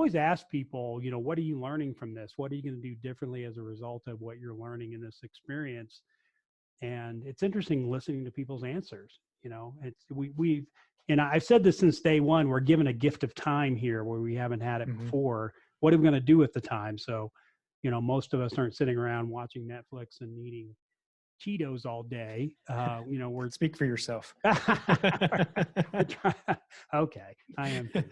always ask people, what are you learning from this? What are you going to do differently as a result of what you're learning in this experience? And it's interesting listening to people's answers. And I've said this since day one, we're given a gift of time here where we haven't had it before. What are we going to do with the time? So, most of us aren't sitting around watching Netflix and eating Cheetos all day. We're Speak for yourself. Okay, I am too.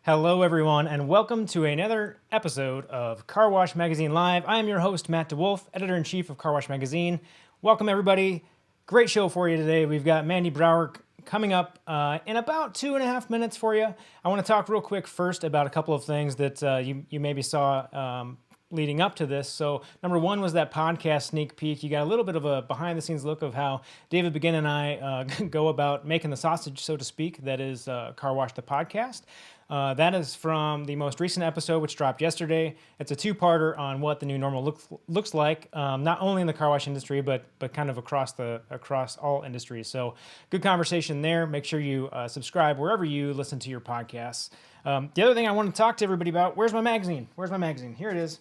Hello, everyone, and welcome to another episode of Car Wash Magazine Live. I am your host, Matt DeWolf, editor-in-chief of Car Wash Magazine. Welcome, everybody. Great show for you today. We've got Mandi Brower coming up in about 2.5 minutes for you. I want to talk real quick first about a couple of things that you maybe saw leading up to this. So number one was that podcast sneak peek. You got a little bit of a behind the scenes look of how David Begin and I go about making the sausage, so to speak, that is Car Wash the podcast. That is from the most recent episode, which dropped yesterday. It's a two-parter on what the new normal looks like, not only in the car wash industry, but kind of across all industries. So good conversation there. Make sure you subscribe wherever you listen to your podcasts. The other thing I want to talk to everybody about, where's my magazine? Where's my magazine? Here it is.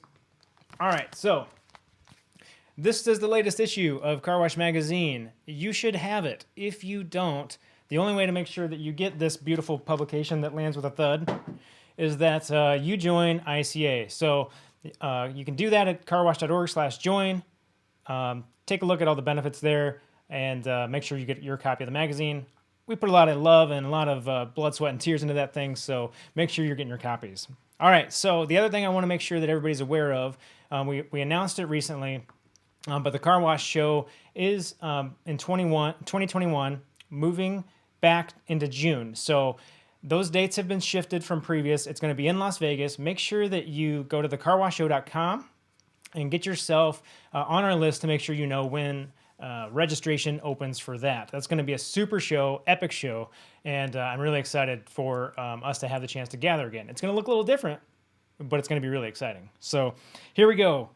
All right, so this is the latest issue of Car Wash Magazine. You should have it. If you don't, the only way to make sure that you get this beautiful publication that lands with a thud is that you join ICA. So you can do that at carwash.org/join. Take a look at all the benefits there and make sure you get your copy of the magazine. We put a lot of love and a lot of blood, sweat, and tears into that thing, so make sure you're getting your copies. All right, so the other thing I want to make sure that everybody's aware of, we announced it recently, but the Car Wash Show is in 2021 moving back into June. So those dates have been shifted from previous. It's going to be in Las Vegas. Make sure that you go to thecarwashshow.com and get yourself on our list to make sure you know when registration opens for that. That's going to be a super show, epic show, and I'm really excited for us to have the chance to gather again. It's going to look a little different, but it's going to be really exciting. So here we go.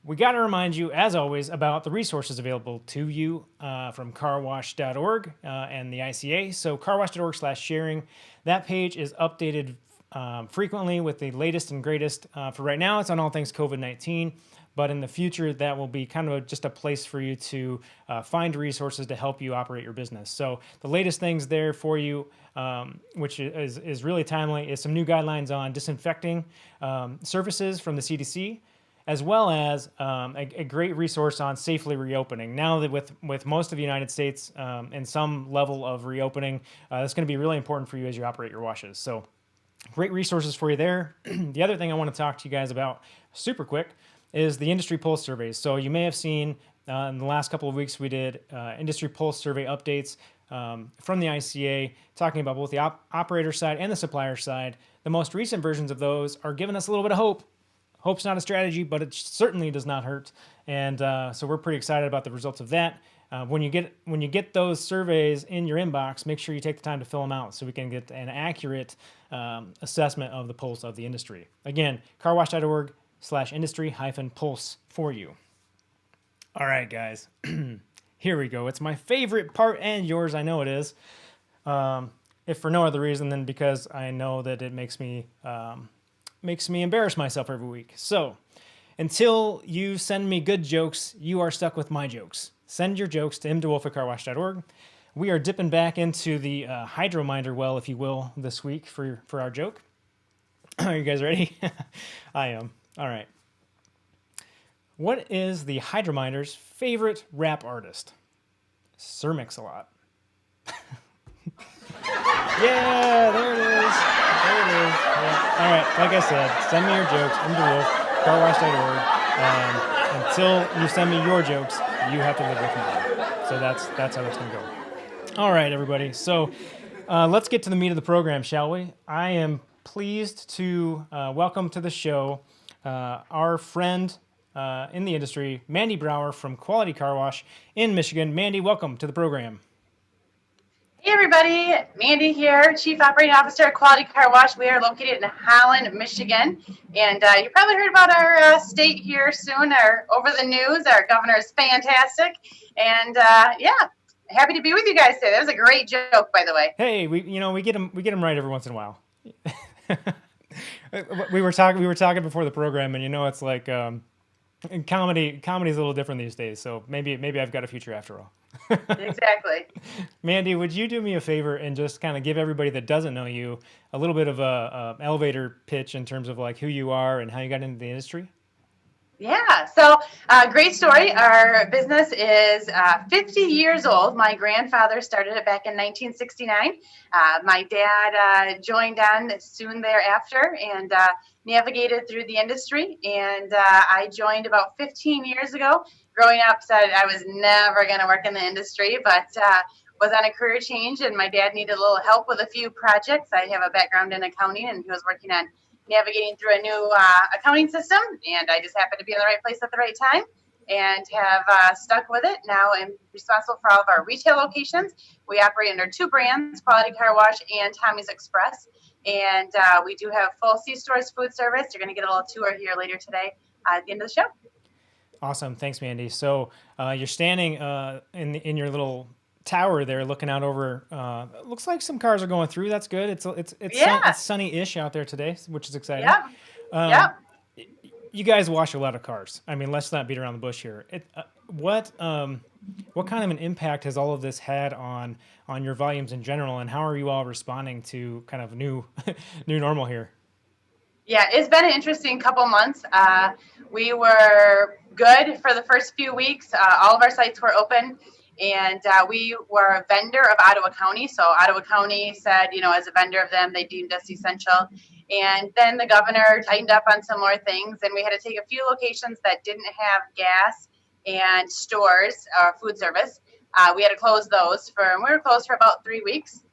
We got to remind you, as always, about the resources available to you from carwash.org and the ICA. So carwash.org/sharing. That page is updated frequently with the latest and greatest. For right now, it's on all things COVID-19. But in the future, that will be kind of just a place for you to find resources to help you operate your business. So the latest things there for you, which is really timely, is some new guidelines on disinfecting surfaces from the CDC, as well as a great resource on safely reopening. Now that with most of the United States in some level of reopening, that's going to be really important for you as you operate your washes. So great resources for you there. The other thing I want to talk to you guys about super quick is the industry pulse surveys. So you may have seen in the last couple of weeks we did industry pulse survey updates from the ICA, talking about both the operator side and the supplier side. The most recent versions of those are giving us a little bit of hope. Hope's not a strategy, but it certainly does not hurt. And so we're pretty excited about the results of that. When you get those surveys in your inbox, make sure you take the time to fill them out so we can get an accurate assessment of the pulse of the industry. Again, carwash.org/industry-pulse for you. All right, guys. Here we go. It's my favorite part, and yours, I know it is. If for no other reason than because I know that it makes me embarrass myself every week. So until you send me good jokes, you are stuck with my jokes. Send your jokes to mdewolf@carwash.org. We are dipping back into the hydrominder well, if you will, this week for our joke. Are you guys ready? I am. All right. What is the hydrominder's favorite rap artist? Sir Mix-a-Lot. Yeah, there it is. There it is. Yeah. All right, like I said, send me your jokes, mdewolf, carwash.org. Until you send me your jokes, you have to live with mine. So that's how that's going to go. All right, everybody. So let's get to the meat of the program, shall we? I am pleased to welcome to the show our friend in the industry, Mandi Brower from Quality Car Wash in Michigan. Mandi, welcome to the program. Hey everybody, Mandi here, Chief Operating Officer at Quality Car Wash. We are located in Holland, Michigan, and you probably heard about our state here soon, or over the news. Our governor is fantastic, and yeah, happy to be with you guys today. That was a great joke, by the way. Hey, we get them right every once in a while. we were talking before the program, and it's like comedy's a little different these days. So maybe I've got a future after all. Exactly. Mandi, would you do me a favor and just kind of give everybody that doesn't know you a little bit of a elevator pitch in terms of like who you are and how you got into the industry? Yeah, so great story. Our business is 50 years old. My grandfather started it back in 1969. My dad joined on soon thereafter and navigated through the industry. And I joined about 15 years ago. Growing up, said I was never going to work in the industry, but was on a career change, and my dad needed a little help with a few projects. I have a background in accounting, and he was working on navigating through a new accounting system, and I just happened to be in the right place at the right time and have stuck with it. Now I'm responsible for all of our retail locations. We operate under two brands, Quality Car Wash and Tommy's Express, and we do have full C-stores food service. You're going to get a little tour here later today at the end of the show. Awesome, thanks, Mandi. So you're standing in your little tower there, looking out over. Looks like some cars are going through. That's good. It's sunny-ish out there today, which is exciting. Yeah. You guys wash a lot of cars. I mean, let's not beat around the bush here. What kind of an impact has all of this had on your volumes in general, and how are you all responding to kind of new normal here? Yeah, it's been an interesting couple months. We were good for the first few weeks. All of our sites were open, and we were a vendor of Ottawa County. So Ottawa County said, as a vendor of them, they deemed us essential. And then the governor tightened up on some more things, and we had to take a few locations that didn't have gas and stores or food service. We had to close those we were closed for about 3 weeks.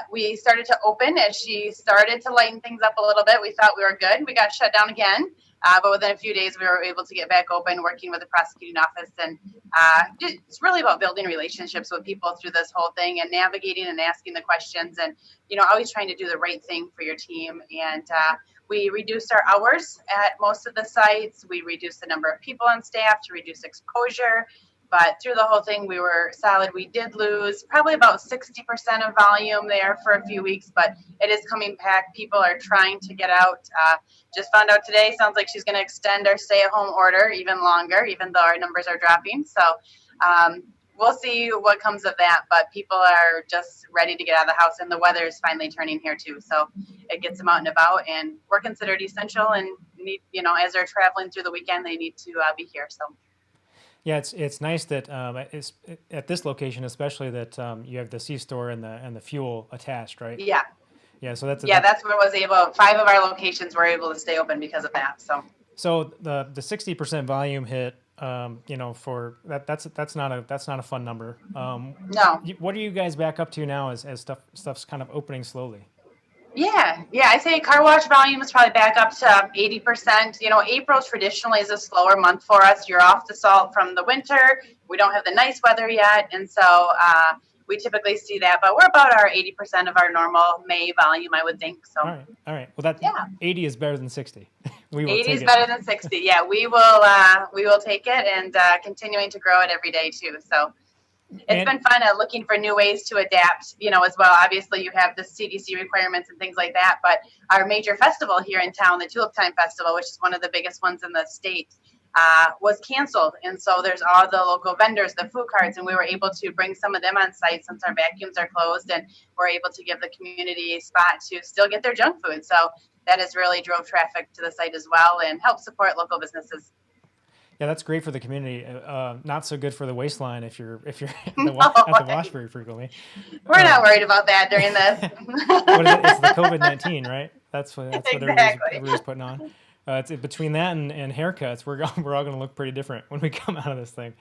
We started to open as she started to lighten things up a little bit. We thought we were good. We got shut down again. But within a few days, we were able to get back open, working with the prosecuting office. And it's really about building relationships with people through this whole thing and navigating and asking the questions and, always trying to do the right thing for your team. And we reduced our hours at most of the sites. We reduced the number of people on staff to reduce exposure. But through the whole thing, we were solid. We did lose probably about 60% of volume there for a few weeks, but it is coming back. People are trying to get out. Just found out today, sounds like she's going to extend our stay-at-home order even longer, even though our numbers are dropping. So we'll see what comes of that. But people are just ready to get out of the house, and the weather is finally turning here too. So it gets them out and about, and we're considered essential and need, as they're traveling through the weekend, they need to be here. So. Yeah, it's nice that at this location, especially that you have the C-store and the fuel attached, right? Yeah. Yeah, so that's what was able. 5 of our locations were able to stay open because of that. So the 60% volume hit, for that's not a fun number. No. What are you guys back up to now as stuff's kind of opening slowly? Yeah. I say car wash volume is probably back up to 80%. April traditionally is a slower month for us. You're off the salt from the winter. We don't have the nice weather yet. And so we typically see that. But we're about our 80% of our normal May volume, I would think. So. All right. Well, 80 is better than 60. 80 is better than 60. Yeah, we will take it and continuing to grow it every day too. So. It's been fun looking for new ways to adapt, as well. Obviously, you have the CDC requirements and things like that, but our major festival here in town, the Tulip Time Festival, which is one of the biggest ones in the state, was canceled. And so there's all the local vendors, the food carts, and we were able to bring some of them on site since our vacuums are closed, and we're able to give the community a spot to still get their junk food. So that has really drove traffic to the site as well and helped support local businesses. Yeah, that's great for the community. Not so good for the waistline if you're at the wash very frequently. We're not worried about that during this. What is it? It's the COVID-19, right? That's what Exactly. everybody's putting on. It's between that and haircuts, we're all going to look pretty different when we come out of this thing.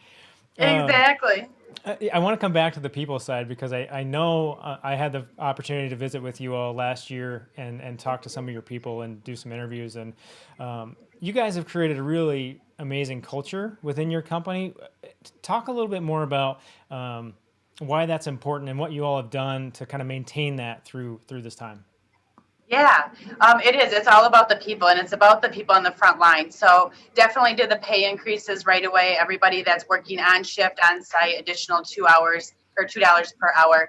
Exactly. I want to come back to the people side because I know I had the opportunity to visit with you all last year and talk to some of your people and do some interviews. And you guys have created a really amazing culture within your company. Talk a little bit more about that's important and what you all have done to kind of maintain that through this time. Yeah, it is. It's all about the people, and it's about the people on the front line. So definitely did the pay increases right away. Everybody that's working on shift on site, additional 2 hours or $2 per hour,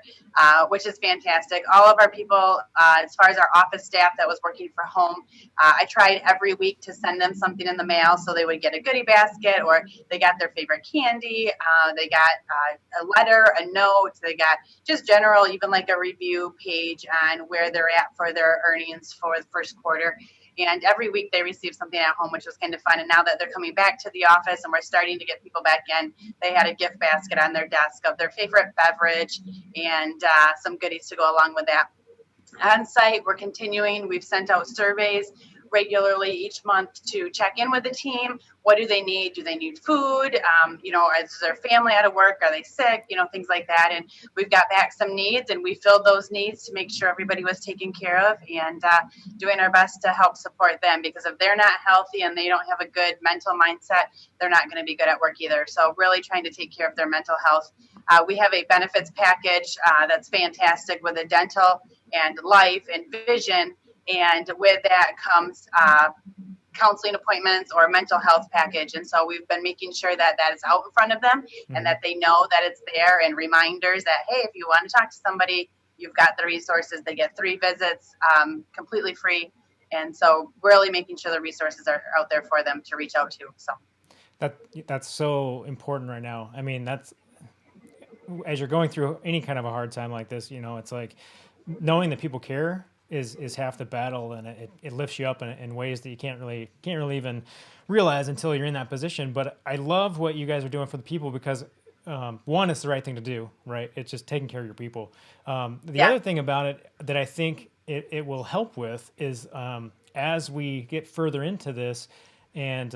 which is fantastic. All of our people, as far as our office staff that was working from home, I tried every week to send them something in the mail so they would get a goodie basket, or they got their favorite candy. They got a letter, a note. They got just general, even like a review page on where they're at for their earnings for the first quarter. And every week they receive something at home, which was kind of fun. And now that they're coming back to the office and we're starting to get people back in, they had a gift basket on their desk of their favorite beverage and some goodies to go along with that. On site, we're continuing. We've sent out surveys regularly each month to check in with the team. What do they need? Do they need food? Is their family out of work? Are they sick? Things like that. And we've got back some needs, and we filled those needs to make sure everybody was taken care of, and doing our best to help support them, because if they're not healthy and they don't have a good mental mindset, they're not going to be good at work either. So really trying to take care of their mental health. We have a benefits package that's fantastic with a dental and life and vision. And with that comes counseling appointments or mental health package. And so we've been making sure that that is out in front of them and that they know that it's there, and reminders that, hey, if you want to talk to somebody, you've got the resources. They get 3 visits completely free. And so really making sure the resources are out there for them to reach out to. So that's so important right now. I mean, that's, as you're going through any kind of a hard time like this, it's like knowing that people care is half the battle, and it lifts you up in ways that you can't really even realize until you're in that position. But I love what you guys are doing for the people, because one, it's the right thing to do, right? It's just taking care of your people. The other thing about it that I think it will help with is as we get further into this, and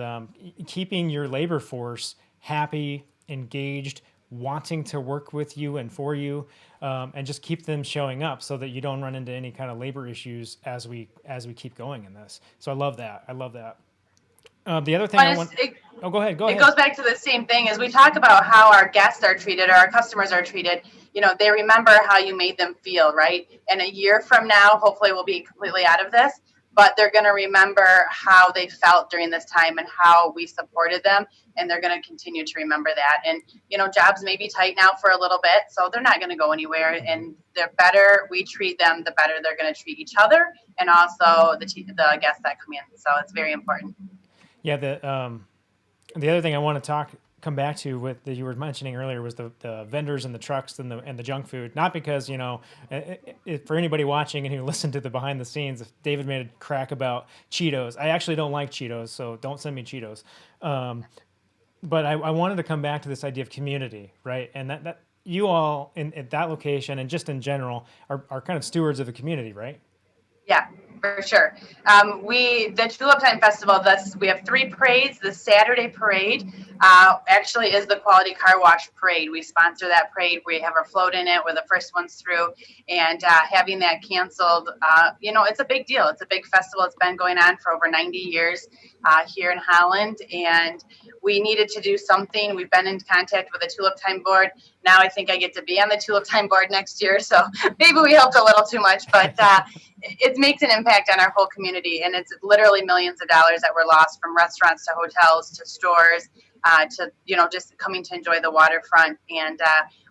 keeping your labor force happy, engaged, wanting to work with you and for you, and just keep them showing up so that you don't run into any kind of labor issues as we keep going in this. So I love that. The other thing go ahead. It goes back to the same thing as we talk about how our guests are treated or our customers are treated. They remember how you made them feel, right? And a year from now, hopefully we'll be completely out of this, but they're going to remember how they felt during this time and how we supported them. And they're going to continue to remember that. And, jobs may be tight now for a little bit, so they're not going to go anywhere. And the better we treat them, the better they're going to treat each other, and also the guests that come in. So it's very important. Yeah. The other thing I want to come back to with that you were mentioning earlier was the vendors and the trucks and the junk food. Not because, for anybody watching and who listened to the behind the scenes, if David made a crack about Cheetos. I actually don't like Cheetos, so don't send me Cheetos. But I wanted to come back to this idea of community, right? And that you all at that location and just in general are kind of stewards of the community, right? Yeah, for sure. The Tulip Time Festival, we have 3 parades. The Saturday parade actually is the Quality Car Wash Parade. We sponsor that parade. We have our float in it. We're the first ones through. And having that canceled, it's a big deal. It's a big festival. It's been going on for over 90 years here in Holland. And we needed to do something. We've been in contact with the Tulip Time Board. Now I think I get to be on the Tulip Time Board next year. So maybe we helped a little too much, but it makes an impact on our whole community. And it's literally millions of dollars that were lost, from restaurants to hotels to stores to, just coming to enjoy the waterfront. And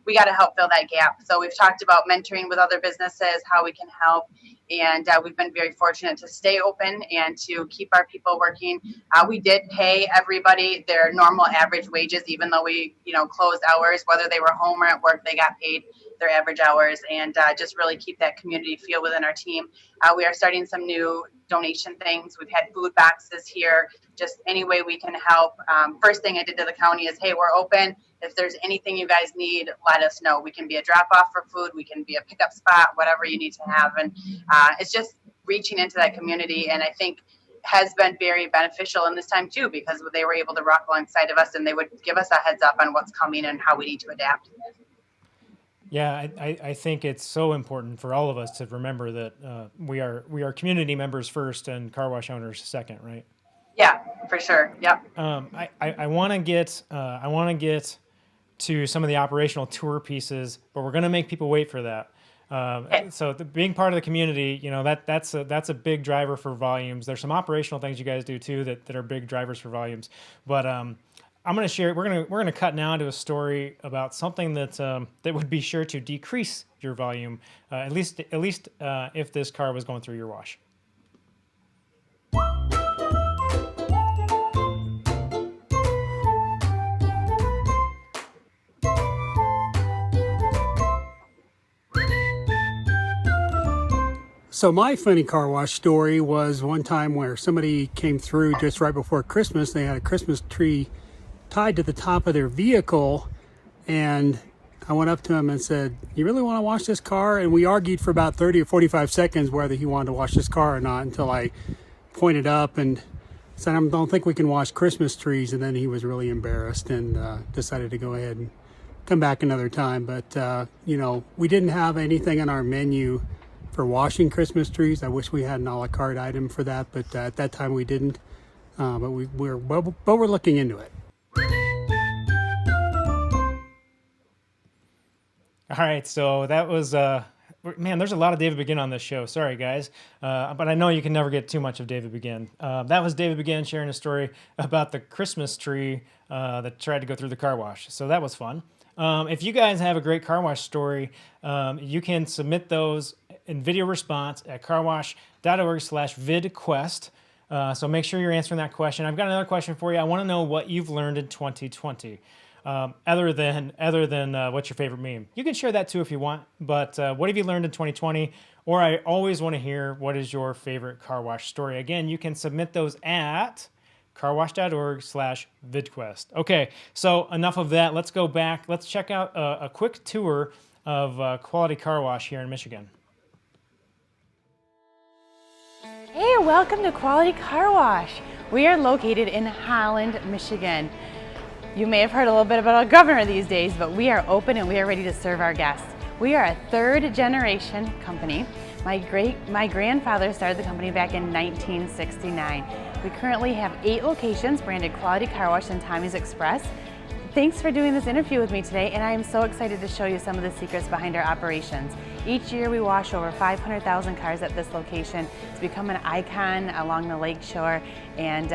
we got to help fill that gap. So we've talked about mentoring with other businesses, how we can help. And we've been very fortunate to stay open and to keep our people working. We did pay everybody their normal average wages, even though we, closed hours, whether they were home or at work, they got paid their average hours, and just really keep that community feel within our team. We are starting some new donation things. We've had food boxes here, just any way we can help. First thing I did to the county is, hey, we're open. If there's anything you guys need, let us know. We can be a drop off for food. We can be a pickup spot, whatever you need to have. And it's just reaching into that community. And I think has been very beneficial in this time too, because they were able to rock alongside of us, and they would give us a heads up on what's coming and how we need to adapt. Yeah, I think it's so important for all of us to remember that we are community members first and car wash owners second, right? Yeah, for sure. Yep. I want to get to some of the operational tour pieces, but we're going to make people wait for that. Okay. So being part of the community, you know, that's a big driver for volumes. There's some operational things you guys do too that are big drivers for volumes. But I'm going to share. We're going to cut now to a story about something that would be sure to decrease your volume, at least if this car was going through your wash. So my funny car wash story was one time where somebody came through just right before Christmas. They had a Christmas tree tied to the top of their vehicle, and I went up to him and said, "You really want to wash this car?" And we argued for about 30 or 45 seconds whether he wanted to wash this car or not, until I pointed up and said, "I don't think we can wash Christmas trees." And then he was really embarrassed and decided to go ahead and come back another time. But you know, we didn't have anything on our menu for washing Christmas trees. I wish we had an a la carte item for that, but at that time we didn't. But we're looking into it. All right, so that was man. There's a lot of David Begin on this show. Sorry, guys, but I know you can never get too much of David Begin. That was David Begin sharing a story about the Christmas tree that tried to go through the car wash. So that was fun. If you guys have a great car wash story, you can submit those in video response at carwash.org/vidquest. So make sure you're answering that question. I've got another question for you. I want to know what you've learned in 2020, other than what's your favorite meme. You can share that too if you want. But what have you learned in 2020? Or I always want to hear, what is your favorite car wash story? Again, you can submit those at carwash.org/vidquest. Okay, so enough of that. Let's go back. Let's check out a quick tour of Quality Car Wash here in Michigan. Hey, welcome to Quality Car Wash. We are located in Holland, Michigan. You may have heard a little bit about our governor these days, but we are open and we are ready to serve our guests. We are a third generation company. My grandfather started the company back in 1969. We currently have 8 locations branded Quality Car Wash and Tommy's Express. Thanks for doing this interview with me today, and I am so excited to show you some of the secrets behind our operations. Each year we wash over 500,000 cars at this location. It's become an icon along the lake shore, and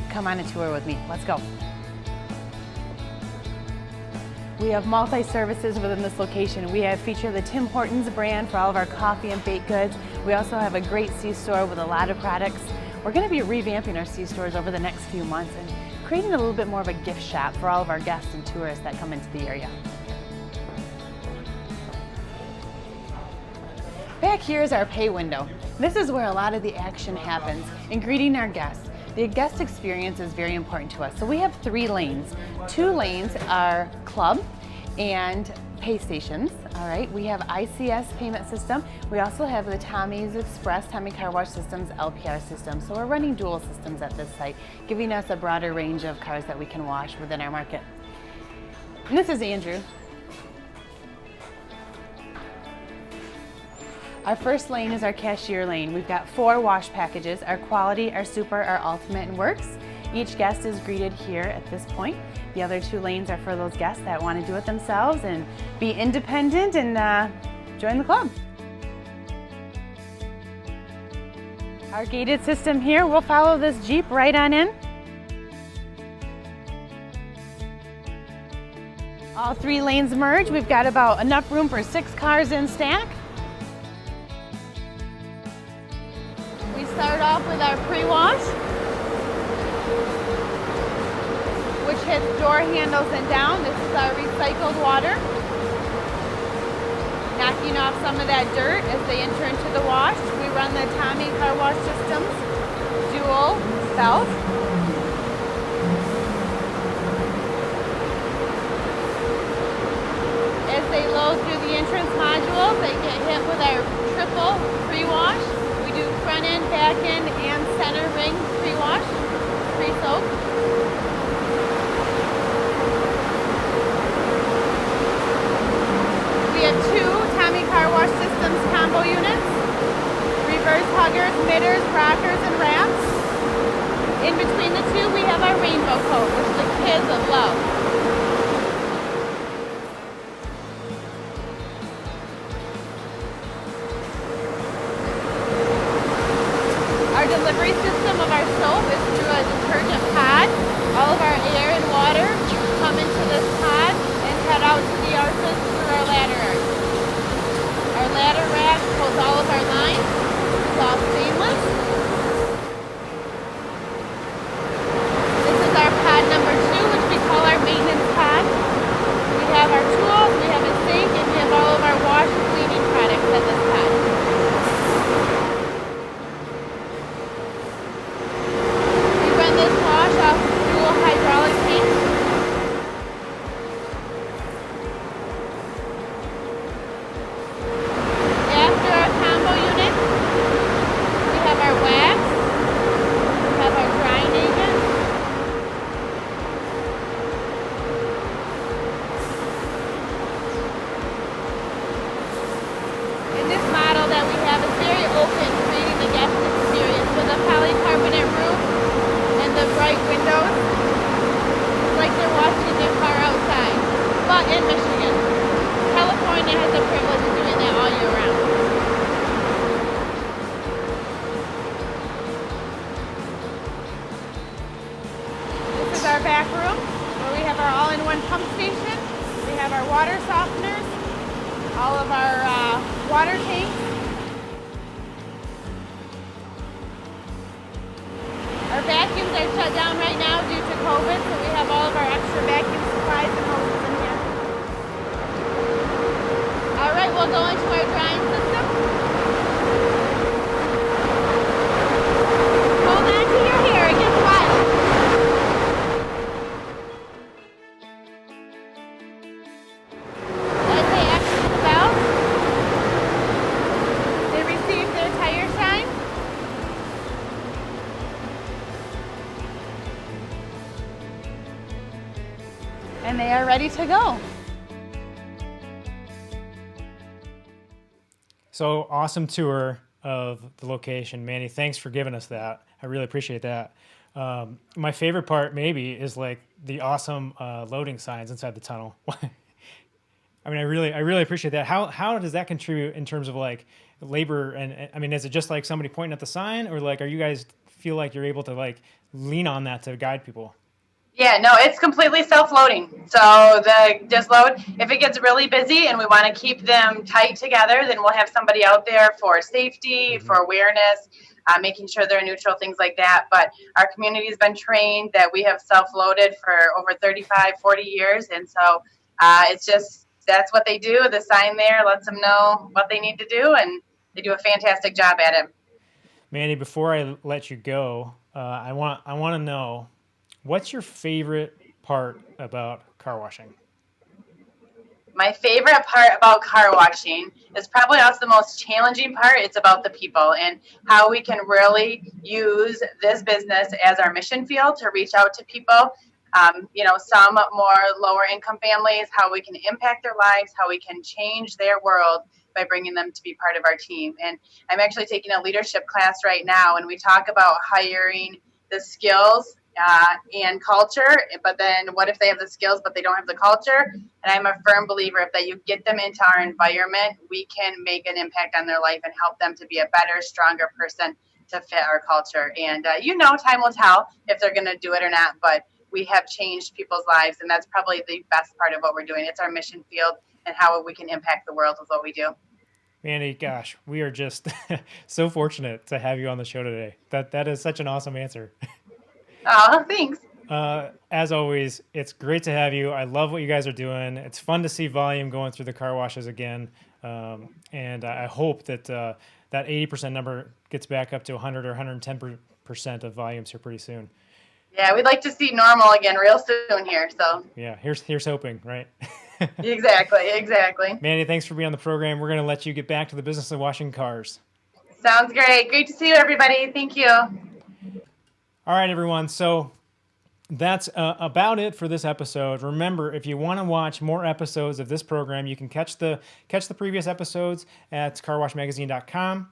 come on a tour with me. Let's go. We have multi-services within this location. We have featured the Tim Hortons brand for all of our coffee and baked goods. We also have a great C-store with a lot of products. We're going to be revamping our C-stores over the next few months and creating a little bit more of a gift shop for all of our guests and tourists that come into the area. Back here is our pay window. This is where a lot of the action happens in greeting our guests. The guest experience is very important to us. So we have 3 lanes. 2 lanes are club and pay stations. All right, we have ICS payment system. We also have the Tommy's Express, Tommy Car Wash Systems, LPR system. So we're running dual systems at this site, giving us a broader range of cars that we can wash within our market. And this is Andrew. Our first lane is our cashier lane. We've got 4 wash packages, our quality, our super, our ultimate, and works. Each guest is greeted here at this point. The other 2 lanes are for those guests that want to do it themselves and be independent and join the club. Our gated system here, we'll follow this Jeep right on in. All 3 lanes merge. We've got about enough room for 6 cars in stack. We start off with our pre-wash, which hits door handles and down. This is our recycled water, knocking off some of that dirt as they enter into the wash. We run the Tommy Car Wash Systems dual spout. As they load through the entrance modules, they get hit with our triple pre-wash. We do front end, back end, and center ring pre-wash, pre-soak. We have 2 Tommy Car Wash Systems combo units, reverse huggers, mitters, rockers, and wraps. In between the 2, we have our rainbow coat, which the kids love. in Michigan. California has the privilege of doing that all year round. This is our back room where we have our all-in-one pump station. We have our water softeners, all of our water tanks. Our vacuums are shut down right now due to COVID, so we have all of our extra vacuum supplies and hoses in here. All right, we'll go into our drying system. Hold on to your hair, it gets wild. As they exit the valve, they receive their tire shine. And they are ready to go. So awesome tour of the location. Mandy, thanks for giving us that. I really appreciate that. My favorite part maybe is like the awesome loading signs inside the tunnel. I mean, I really appreciate that. How does that contribute in terms of like labor? And I mean, is it just like somebody pointing at the sign, or like, are you guys feel like you're able to like lean on that to guide people? Yeah, no, it's completely self-loading. So just load. If it gets really busy and we want to keep them tight together, then we'll have somebody out there for safety, for awareness, making sure they're neutral, things like that. But our community has been trained that we have self-loaded for over 35, 40 years. And so it's just, that's what they do. The sign there lets them know what they need to do, and they do a fantastic job at it. Mandy, before I let you go, I want to know, what's your favorite part about car washing? My favorite part about car washing is probably also the most challenging part. It's about the people and how we can really use this business as our mission field to reach out to people. Some more lower income families, how we can impact their lives, how we can change their world by bringing them to be part of our team. And I'm actually taking a leadership class right now, and we talk about hiring the skills and culture, but then what if they have the skills but they don't have the culture? And I'm a firm believer if that you get them into our environment, we can make an impact on their life and help them to be a better, stronger person to fit our culture. And time will tell if they're going to do it or not, but we have changed people's lives, and that's probably the best part of what we're doing. It's our mission field and how we can impact the world with what we do. Mandy, gosh, we are just so fortunate to have you on the show today. That is such an awesome answer. Oh, thanks. As always, it's great to have you. I love what you guys are doing. It's fun to see volume going through the car washes again. And I hope that that 80% number gets back up to 100 or 110% of volumes here pretty soon. Yeah, we'd like to see normal again real soon here. So yeah, here's hoping, right? Exactly. Mandy, thanks for being on the program. We're going to let you get back to the business of washing cars. Sounds great. Great to see you, everybody. Thank you. All right, everyone. So that's about it for this episode. Remember, if you want to watch more episodes of this program, you can catch the previous episodes at carwashmagazine.com.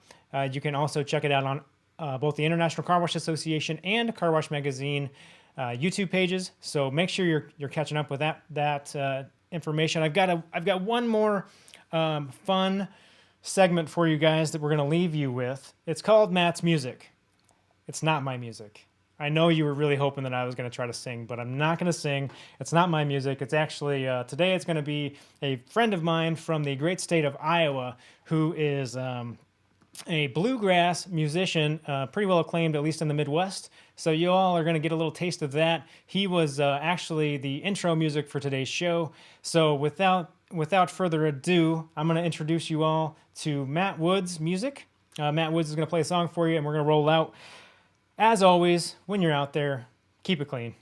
You can also check it out on both the International Car Wash Association and Car Wash Magazine YouTube pages. So make sure you're catching up with that information. I've got one more fun segment for you guys that we're going to leave you with. It's called Matt's Music. It's not my music. I know you were really hoping that I was going to try to sing, but I'm not going to sing. It's not my music. It's actually, today it's going to be a friend of mine from the great state of Iowa who is a bluegrass musician, pretty well acclaimed, at least in the Midwest. So you all are going to get a little taste of that. He was actually the intro music for today's show. So without further ado, I'm going to introduce you all to Matt Wood's music. Matt Woods is going to play a song for you, and we're going to roll out. As always, when you're out there, keep it clean.